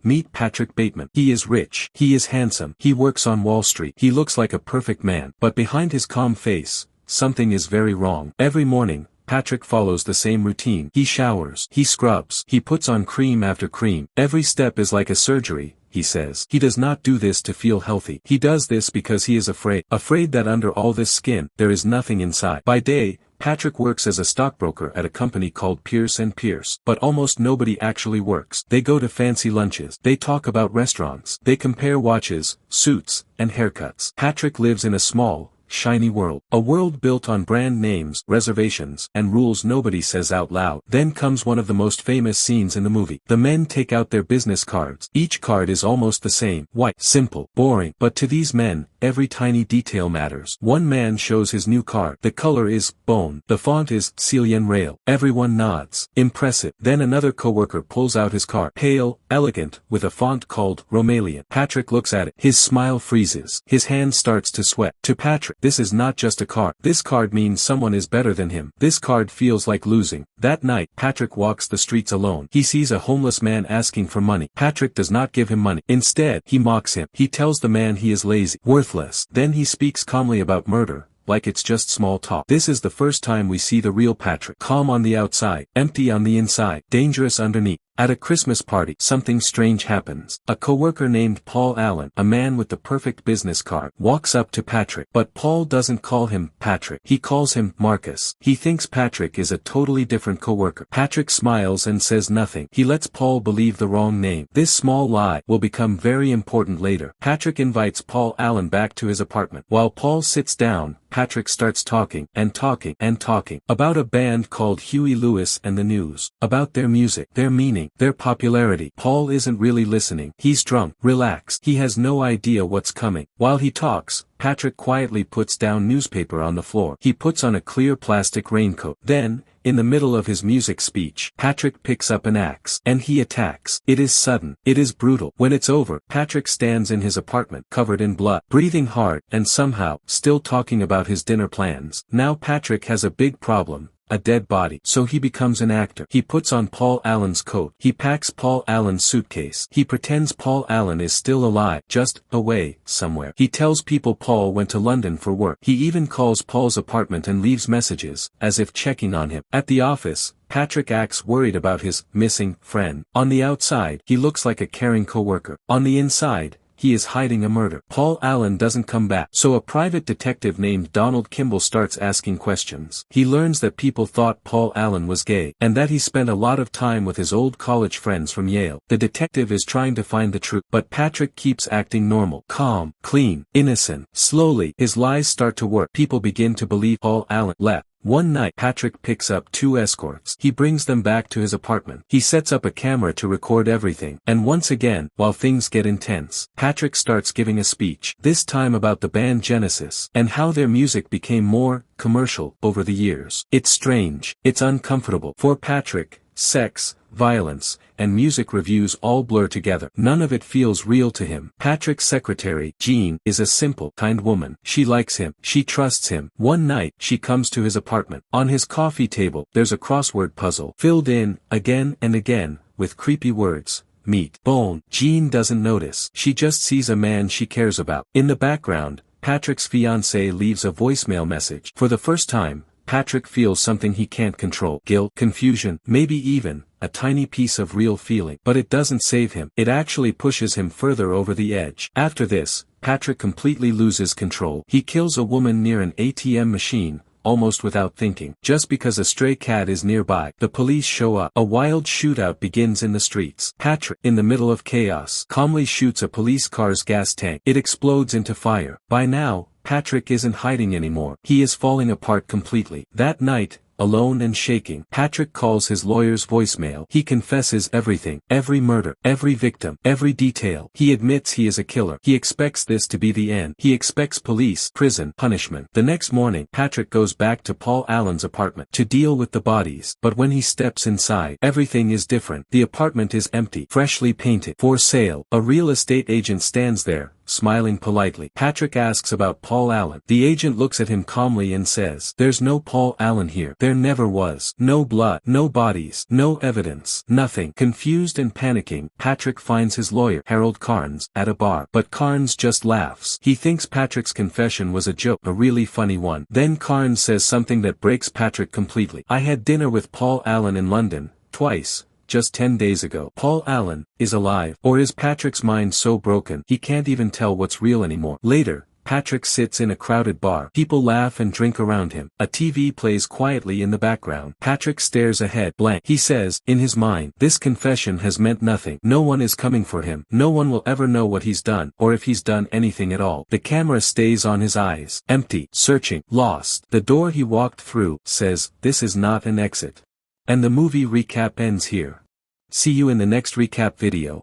Meet Patrick Bateman. He is rich. He is handsome. He works on Wall Street. He looks like a perfect man. But behind his calm face, something is very wrong. Every morning, Patrick follows the same routine. He showers. He scrubs. He puts on cream after cream. Every step is like a surgery, he says. He does not do this to feel healthy. He does this because he is afraid. Afraid that under all this skin, there is nothing inside. By day, Patrick works as a stockbroker at a company called Pierce & Pierce. But almost nobody actually works. They go to fancy lunches. They talk about restaurants. They compare watches, suits, and haircuts. Patrick lives in a small, shiny world. A world built on brand names, reservations, and rules nobody says out loud. Then comes one of the most famous scenes in the movie. The men take out their business cards. Each card is almost the same. White, simple, boring. But to these men, every tiny detail matters. One man shows his new card. The color is bone. The font is Celian Rail. Everyone nods. Impressive. Then another coworker pulls out his card. Pale, elegant, with a font called Romalian. Patrick looks at it. His smile freezes. His hand starts to sweat. To Patrick, this is not just a card. This card means someone is better than him. This card feels like losing. That night, Patrick walks the streets alone. He sees a homeless man asking for money. Patrick does not give him money. Instead, he mocks him. He tells the man he is lazy, worthless. Then he speaks calmly about murder, like it's just small talk. This is the first time we see the real Patrick. Calm on the outside, empty on the inside, dangerous underneath. At a Christmas party, something strange happens. A coworker named Paul Allen, a man with the perfect business card, walks up to Patrick. But Paul doesn't call him Patrick. He calls him Marcus. He thinks Patrick is a totally different coworker. Patrick smiles and says nothing. He lets Paul believe the wrong name. This small lie will become very important later. Patrick invites Paul Allen back to his apartment. While Paul sits down, Patrick starts talking, and talking, and talking, about a band called Huey Lewis and the News, about their music, their meaning, their popularity. Paul isn't really listening. He's drunk, relaxed. He has no idea what's coming. While he talks, Patrick quietly puts down newspaper on the floor. He puts on a clear plastic raincoat. Then, in the middle of his music speech, Patrick picks up an axe, and he attacks. It is sudden. It is brutal. When it's over, Patrick stands in his apartment, covered in blood, breathing hard, and somehow, still talking about his dinner plans. Now Patrick has a big problem. A dead body. So he becomes an actor. He puts on Paul Allen's coat. He packs Paul Allen's suitcase. He pretends Paul Allen is still alive, just away, somewhere. He tells people Paul went to London for work. He even calls Paul's apartment and leaves messages, as if checking on him. At the office, Patrick acts worried about his missing friend. On the outside, he looks like a caring coworker. On the inside, he is hiding a murder. Paul Allen doesn't come back. So a private detective named Donald Kimball starts asking questions. He learns that people thought Paul Allen was gay, and that he spent a lot of time with his old college friends from Yale. The detective is trying to find the truth, but Patrick keeps acting normal, calm, clean, innocent. Slowly, his lies start to work. People begin to believe Paul Allen left. One night, Patrick picks up 2 escorts. He brings them back to his apartment. He sets up a camera to record everything. And once again, while things get intense, Patrick starts giving a speech. This time about the band Genesis, and how their music became more commercial over the years. It's strange. It's uncomfortable. For Patrick, sex, violence, and music reviews all blur together. None of it feels real to him. Patrick's secretary, Jean, is a simple, kind woman. She likes him. She trusts him. One night, she comes to his apartment. On his coffee table, there's a crossword puzzle, filled in, again and again, with creepy words. Meat, bone. Jean doesn't notice. She just sees a man she cares about. In the background, Patrick's fiancée leaves a voicemail message. For the first time, Patrick feels something he can't control. Guilt, confusion, maybe even a tiny piece of real feeling. But it doesn't save him. It actually pushes him further over the edge. After this, Patrick completely loses control. He kills a woman near an ATM machine, almost without thinking. Just because a stray cat is nearby, the police show up. A wild shootout begins in the streets. Patrick, in the middle of chaos, calmly shoots a police car's gas tank. It explodes into fire. By now, Patrick isn't hiding anymore. He is falling apart completely. That night, alone and shaking, Patrick calls his lawyer's voicemail. He confesses everything, every murder, every victim, every detail. He admits he is a killer. He expects this to be the end. He expects police, prison, punishment. The next morning, Patrick goes back to Paul Allen's apartment to deal with the bodies. But when he steps inside, everything is different. The apartment is empty, freshly painted, for sale. A real estate agent stands there, smiling politely. Patrick asks about Paul Allen. The agent looks at him calmly and says, "There's no Paul Allen here. There never was. No blood, no bodies, no evidence, nothing." Confused and panicking, Patrick finds his lawyer, Harold Carnes, at a bar. But Carnes just laughs. He thinks Patrick's confession was a joke, a really funny one. Then Carnes says something that breaks Patrick completely. "I had dinner with Paul Allen in London, twice. Just 10 days ago." Paul Allen is alive. Or is Patrick's mind so broken he can't even tell what's real anymore? Later, Patrick sits in a crowded bar. People laugh and drink around him. A TV plays quietly in the background. Patrick stares ahead, blank. He says, in his mind, this confession has meant nothing. No one is coming for him. No one will ever know what he's done, or if he's done anything at all. The camera stays on his eyes. Empty, searching, lost. The door he walked through says, "This is not an exit." And the movie recap ends here. See you in the next recap video.